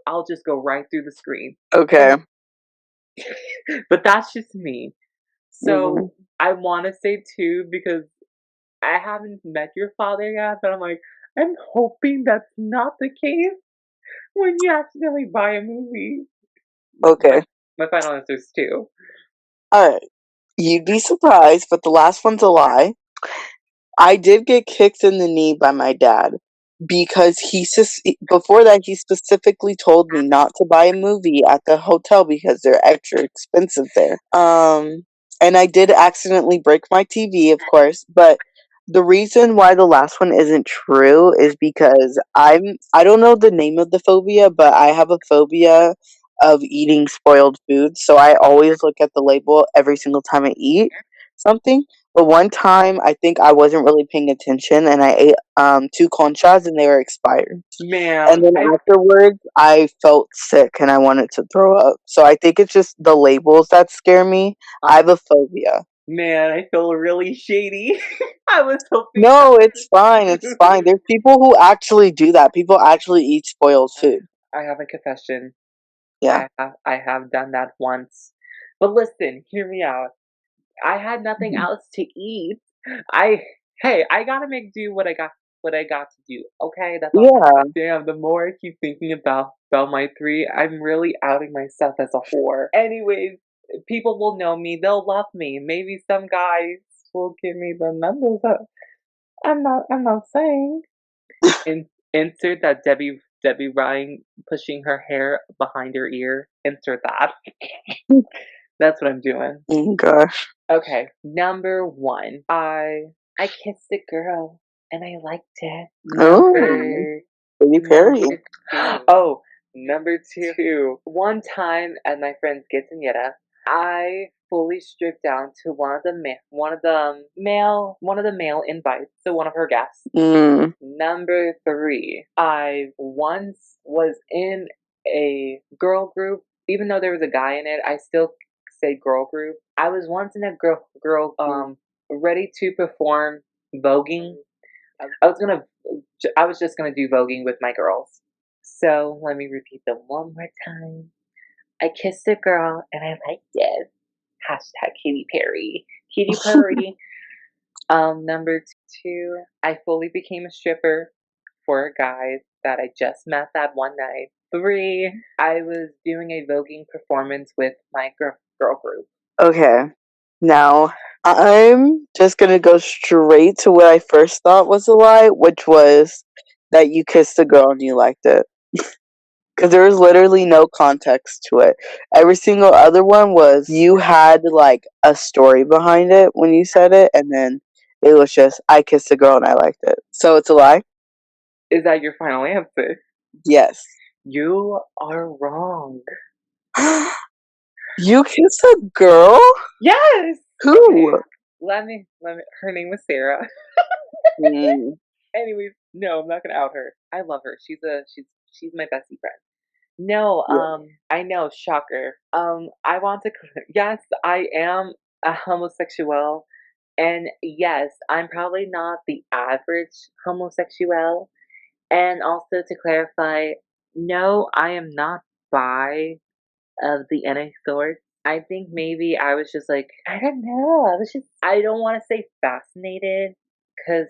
[SPEAKER 2] I'll just go right through the screen.
[SPEAKER 1] Okay.
[SPEAKER 2] But that's just me. So I want to say 2 because I haven't met your father yet, but I'm like, I'm hoping that's not the case when you accidentally buy a movie.
[SPEAKER 1] Okay.
[SPEAKER 2] My final answer is 2.
[SPEAKER 1] Alright. You'd be surprised, but the last one's a lie. I did get kicked in the knee by my dad because before that he specifically told me not to buy a movie at the hotel because they're extra expensive there. And I did accidentally break my TV, of course, but the reason why the last one isn't true is because I don't know the name of the phobia, but I have a phobia of eating spoiled food, so I always look at the label every single time I eat something. But one time, I think I wasn't really paying attention, and I ate 2 conchas, and they were expired.
[SPEAKER 2] Man,
[SPEAKER 1] and then afterwards, I felt sick, and I wanted to throw up. So I think it's just the labels that scare me. I have a phobia.
[SPEAKER 2] Man, I feel really shady. I was hoping.
[SPEAKER 1] No, it's fine. It's fine. There's people who actually do that. People actually eat spoiled food.
[SPEAKER 2] I have a confession.
[SPEAKER 1] Yeah.
[SPEAKER 2] I have done that once. But listen, hear me out. I had nothing else to eat. I gotta make do what I got to do. Okay, that's all.
[SPEAKER 1] Yeah.
[SPEAKER 2] Damn, the more I keep thinking about my 3, I'm really outing myself as a whore. Anyways, people will know me. They'll love me. Maybe some guys will give me the numbers. I'm not saying. Insert that Debbie Ryan pushing her hair behind her ear. Insert that. That's what I'm doing.
[SPEAKER 1] Oh gosh.
[SPEAKER 2] Okay, number 1. I kissed a girl and I liked it. Number 2. One time at my friend's quinceañera, I fully stripped down to one of the male invites, so one of her guests. Number 3. I once was in a girl group. Even though there was a guy in it, I still say girl group. I was once in a girl ready to perform voguing. I was just gonna do voguing with my girls. So let me repeat them one more time. I kissed a girl and I liked it. Hashtag Katy Perry. Katy Perry. Number 2, I fully became a stripper for a guy that I just met that one night. 3, I was doing a voguing performance with my girl group.
[SPEAKER 1] Okay. Now, I'm just gonna go straight to what I first thought was a lie, which was that you kissed a girl and you liked it. Because there was literally no context to it. Every single other one was you had like a story behind it when you said it, and then it was just I kissed a girl and I liked it. So it's a lie?
[SPEAKER 2] Is that your final answer?
[SPEAKER 1] Yes.
[SPEAKER 2] You are wrong.
[SPEAKER 1] You kissed a girl?
[SPEAKER 2] Yes.
[SPEAKER 1] Who?
[SPEAKER 2] Okay. Let me. Her name was Sarah. Anyways, no, I'm not gonna out her. I love her. She's my bestie friend. No, I know, shocker. I want to. Yes, I am a homosexual, and yes, I'm probably not the average homosexual. And also to clarify, no, I am not bi of the any sort. I think maybe I was just like, I don't know. I don't want to say fascinated because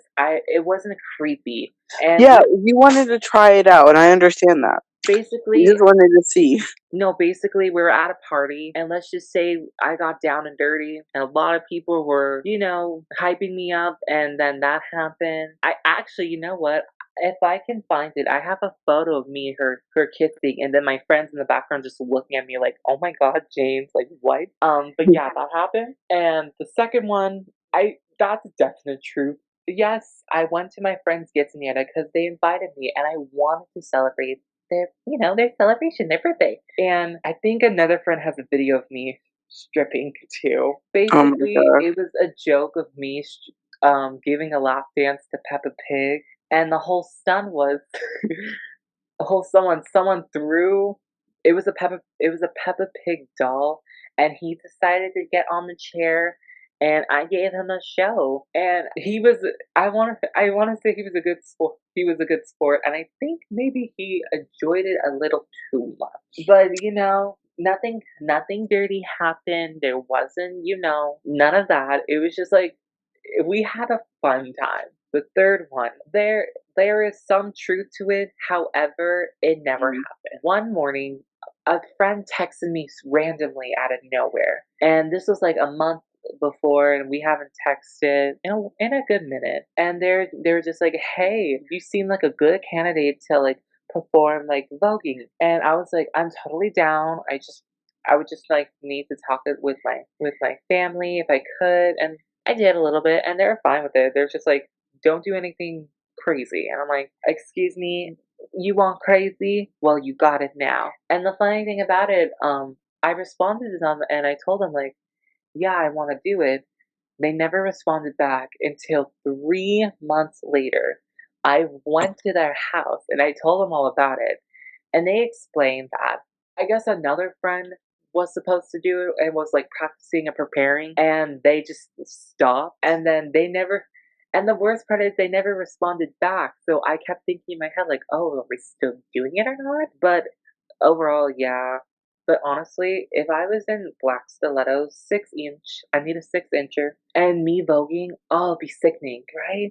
[SPEAKER 2] it wasn't creepy. And
[SPEAKER 1] yeah, you wanted to try it out, and I understand that.
[SPEAKER 2] Basically,
[SPEAKER 1] you just wanted to see.
[SPEAKER 2] No, basically, we were at a party, and let's just say I got down and dirty, and a lot of people were, hyping me up, and then that happened. I actually, you know what? If I can find it, I have a photo of me and her kissing, and then my friends in the background just looking at me like, "Oh my God, James, like what?" But yeah, that happened. And the second one, that's definite truth. Yes, I went to my friend's quinceañera because they invited me, and I wanted to celebrate their celebration, their birthday. And I think another friend has a video of me stripping too. Basically, it was a joke of me giving a lap dance to Peppa Pig, and the whole stunt was someone threw. It was a Peppa Pig doll, and he decided to get on the chair. And I gave him a show, and he was. I want to say he was a good sport. He was a good sport, and I think maybe he enjoyed it a little too much. But nothing dirty happened. There wasn't, none of that. It was just like we had a fun time. The third one, there is some truth to it. However, it never happened. One morning, a friend texted me randomly out of nowhere, and this was like a month before, and we haven't texted in a good minute. And they're just like, "Hey, you seem like a good candidate to like perform like voguing." And I was like, "I'm totally down. I would just like need to talk it with my family if I could." And I did a little bit, and they're fine with it. They're just like, "Don't do anything crazy." And I'm like, "Excuse me, you want crazy? Well, you got it now." And the funny thing about it, I responded to them and I told them like, "Yeah, I want to do it." They never responded back until 3 months later. I went to their house and I told them all about it. And they explained that I guess another friend was supposed to do it and was like practicing and preparing, and they just stopped. And then and the worst part is they never responded back. So I kept thinking in my head, like, oh, are we still doing it or not? But overall, yeah. But honestly, if I was in black stilettos, 6 inch, I need a 6 incher, and me voguing, oh, it'd be sickening, right?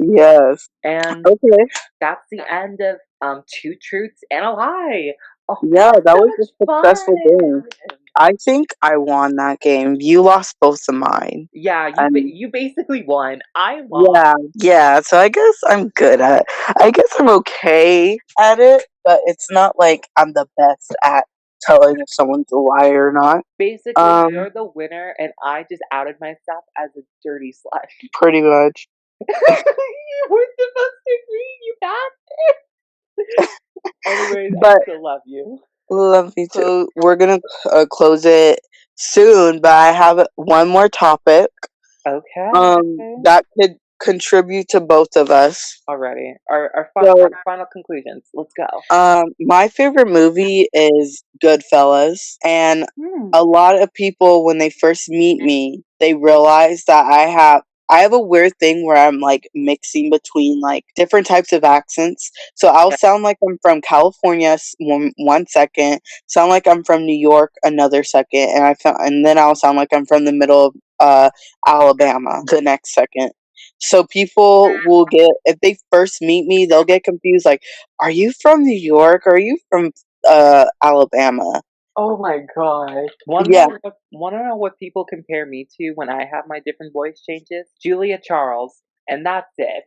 [SPEAKER 1] Yes.
[SPEAKER 2] And
[SPEAKER 1] okay,
[SPEAKER 2] that's the end of 2 truths and a lie. Oh,
[SPEAKER 1] yeah, that was a successful
[SPEAKER 2] fun.
[SPEAKER 1] game. I think I won that game. You lost both of mine.
[SPEAKER 2] Yeah, you basically won. I lost.
[SPEAKER 1] Yeah. So I guess I'm good at it. I guess I'm okay at it, but it's not like I'm the best at telling if someone's a liar or not.
[SPEAKER 2] Basically, you're the winner, and I just outed myself as a dirty slut.
[SPEAKER 1] Pretty much.
[SPEAKER 2] You were supposed to agree, you bastard. Anyways, I still love you.
[SPEAKER 1] Love me too. So we're gonna close it soon, but I have one more topic.
[SPEAKER 2] Okay.
[SPEAKER 1] That could contribute to both of us.
[SPEAKER 2] Already. Our final conclusions. Let's go.
[SPEAKER 1] My favorite movie is Goodfellas, and a lot of people, when they first meet me, they realize that I have a weird thing where I'm like mixing between like different types of accents. So I'll sound like I'm from California one second, sound like I'm from New York another second, and then I'll sound like I'm from the middle of Alabama the next second. So people will get, if they first meet me, they'll get confused. Like, are you from New York? Or are you from Alabama?
[SPEAKER 2] Oh my god. Want to know what people compare me to when I have my different voice changes? Julia Charles. And that's it.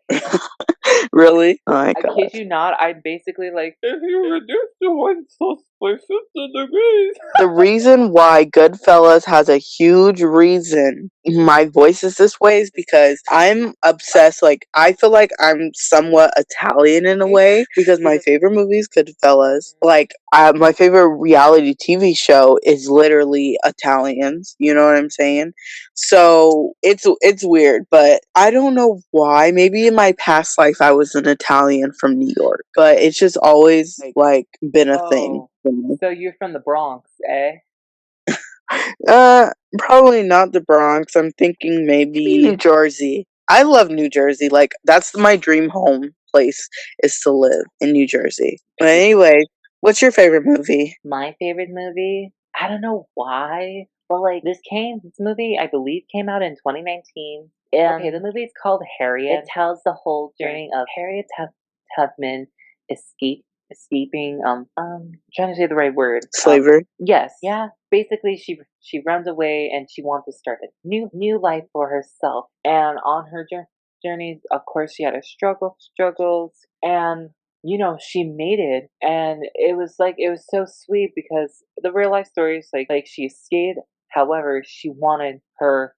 [SPEAKER 1] Really? Oh my god.
[SPEAKER 2] I kid you not, I'm basically like, if you reduce the one sauce by 50 degrees.
[SPEAKER 1] The reason why Goodfellas has a huge reason my voice is this way is because I'm obsessed. Like, I feel like I'm somewhat Italian in a way because my favorite movie is Goodfellas. Like, my favorite reality TV show is literally Italians. You know what I'm saying? So it's weird, but I don't know why. Maybe in my past life I was an Italian from New York, but it's just always like been a thing.
[SPEAKER 2] So you're from the Bronx, eh?
[SPEAKER 1] Probably not the Bronx. I'm thinking maybe New Jersey. I love New Jersey. Like, that's my dream home place, is to live in New Jersey. But anyway, what's your favorite movie?
[SPEAKER 2] My favorite movie? I don't know why, but like this movie I believe came out in 2019. Okay, the movie is called Harriet. It tells the whole journey of Harriet Tubman escaping trying to say the right word.
[SPEAKER 1] Slavery?
[SPEAKER 2] Yes. Yeah. Basically she runs away and she wants to start a new life for herself. And on her journey, of course, she had her struggles, and she made it. And it was so sweet because the real life story is like she escaped. However, she wanted her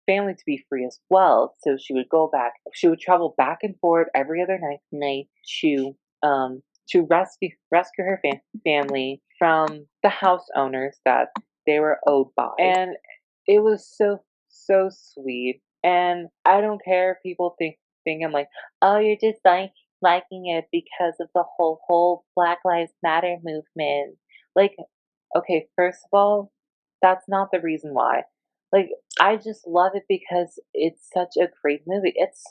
[SPEAKER 2] family to be free as well, so she would travel back and forth every other night to rescue her family from the house owners that they were owed by. And it was so sweet. And I don't care if people think I'm like, oh, you're just liking it because of the whole Black Lives Matter movement. Like, okay, first of all, that's not the reason why. Like, I just love it because it's such a great movie. It's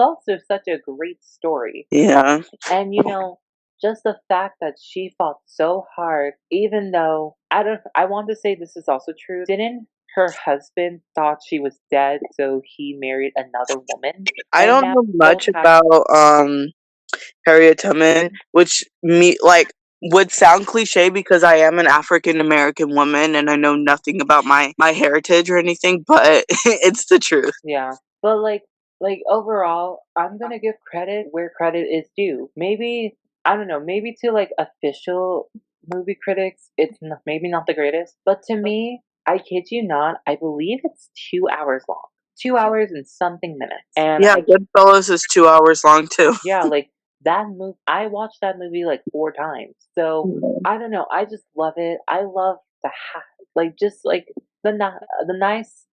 [SPEAKER 2] also such a great story.
[SPEAKER 1] Yeah.
[SPEAKER 2] And just the fact that she fought so hard, even though I want to say this is also true. Didn't her husband thought she was dead, so he married another woman?
[SPEAKER 1] I don't know much about Harriet Tubman, which would sound cliche because I am an African American woman and I know nothing about my heritage or anything, but it's the truth.
[SPEAKER 2] Yeah. But like overall, I'm gonna give credit where credit is due. Maybe, I don't know, maybe to like official movie critics, it's maybe not the greatest. But to me, I kid you not, I believe it's 2 hours long. 2 hours and something minutes. And
[SPEAKER 1] yeah, Goodfellas is 2 hours long too.
[SPEAKER 2] Yeah, like that movie. I watched that movie like 4 times. So I don't know. I just love it. I love just like the nice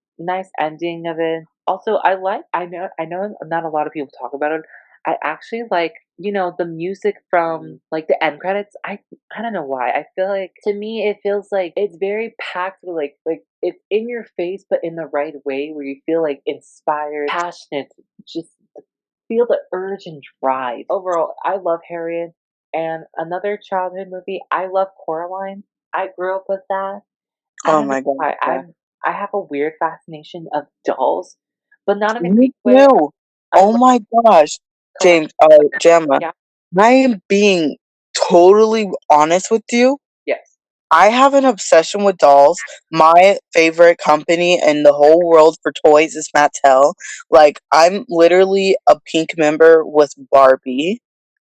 [SPEAKER 2] ending of it. Also, I know not a lot of people talk about it. I actually like the music from like the end credits. I don't know why. I feel like, to me, it feels like it's very packed with like it's in your face, but in the right way, where you feel like inspired, passionate, just feel the urge and drive. Overall, I love Harriet. And another childhood movie, I love Coraline. I grew up with that.
[SPEAKER 1] Oh my god.
[SPEAKER 2] I have a weird fascination of dolls, but not in a
[SPEAKER 1] Me
[SPEAKER 2] creepy way.
[SPEAKER 1] too. Oh my gosh. Jama,
[SPEAKER 2] Yeah.
[SPEAKER 1] I am being totally honest with you.
[SPEAKER 2] Yes.
[SPEAKER 1] I have an obsession with dolls. My favorite company in the whole world for toys is Mattel. Like, I'm literally a pink member with Barbie.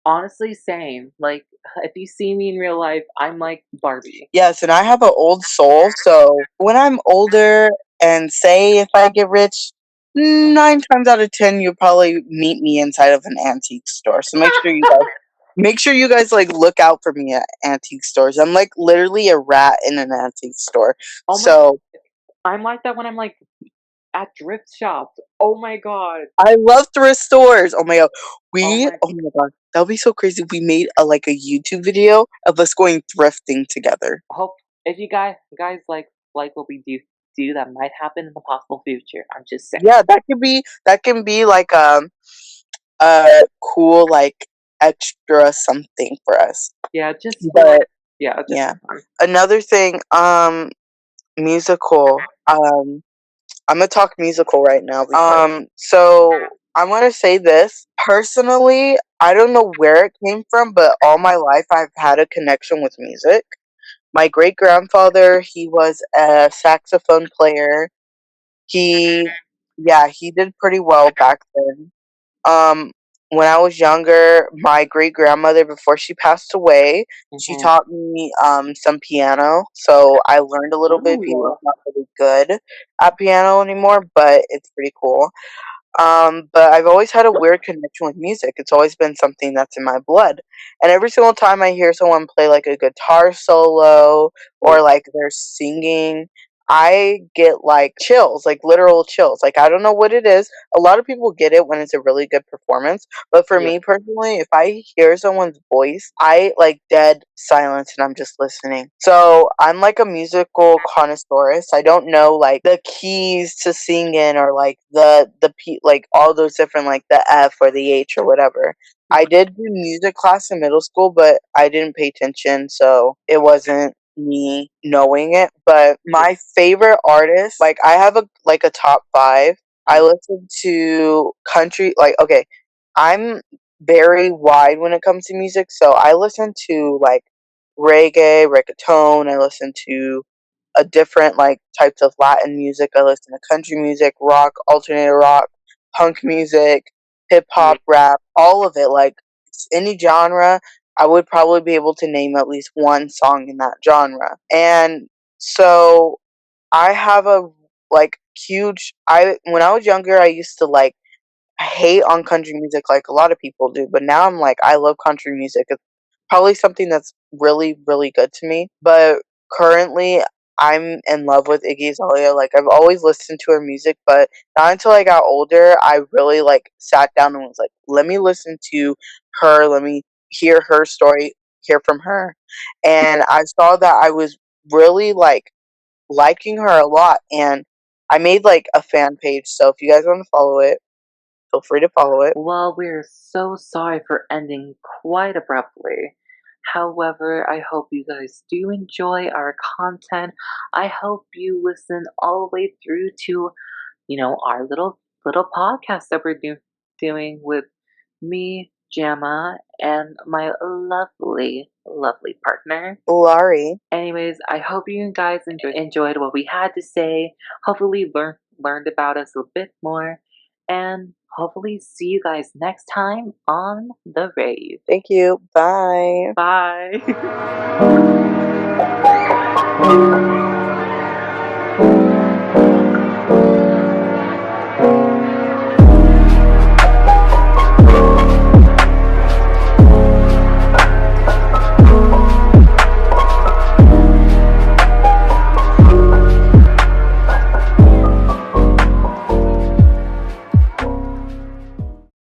[SPEAKER 2] Honestly, same. Like, if you see me in real life, I'm like Barbie.
[SPEAKER 1] Yes, and I have an old soul, so when I'm older and say if I get rich, 9 times out of 10 you'll probably meet me inside of an antique store. So make sure you guys like look out for me at antique stores. I'm like literally a rat in an antique store.
[SPEAKER 2] Oh my God. I'm like that when I'm like at thrift shops. Oh my god.
[SPEAKER 1] I love thrift stores. Oh my god. Oh my god. That would be so crazy if we made a YouTube video of us going thrifting together.
[SPEAKER 2] Hope if you guys like what we do, that might happen in the possible future. I'm just saying.
[SPEAKER 1] Yeah, that can be like a cool extra something for us.
[SPEAKER 2] Yeah, just
[SPEAKER 1] Another thing, musical. I'm gonna talk musical right now. So I want to say this personally. I don't know where it came from, but all my life I've had a connection with music. My great grandfather, he was a saxophone player. He did pretty well back then. When I was younger, my great grandmother, before she passed away, she taught me some piano. So I learned a little bit of piano. I'm not really good at piano anymore, but it's pretty cool. But I've always had a weird connection with music. It's always been something that's in my blood. And every single time I hear someone play like a guitar solo or like they're singing, I get like chills, like literal chills. Like I don't know what it is. A lot of people get it when it's a really good performance, but for me personally, if I hear someone's voice, I like dead silence and I'm just listening. So I'm like a musical connoisseurist. I don't know like the keys to sing in or like the P, like all those different like the F or the H or whatever. I did do music class in middle school, but I didn't pay attention, so it wasn't me knowing it. But my favorite artist, like I have a top 5. I listen to country, okay, I'm very wide when it comes to music, so I listen to like reggaeton, I listen to a different like types of Latin music, I listen to country music, rock, alternative rock, punk music, hip hop, rap, all of it, like any genre. I would probably be able to name at least one song in that genre. And so I have a huge when I was younger I used to hate on country music like a lot of people do, but now I'm like I love country music. It's probably something that's really, really good to me. But currently I'm in love with Iggy Azalea. Like I've always listened to her music, but not until I got older I really sat down and was like, let me listen to her, let me hear her story, hear from her. And I saw that I was really liking her a lot, and I made a fan page, so if you guys want to follow it, feel free to follow it.
[SPEAKER 2] Well, we're so sorry for ending quite abruptly. However, I hope you guys do enjoy our content. I hope you listen all the way through to, our little podcast that we're doing with me, Jama, and my lovely, lovely partner,
[SPEAKER 1] Lari.
[SPEAKER 2] Anyways, I hope you guys enjoyed what we had to say. Hopefully learned about us a bit more. And hopefully see you guys next time on The Rave.
[SPEAKER 1] Thank you. Bye.
[SPEAKER 2] Bye.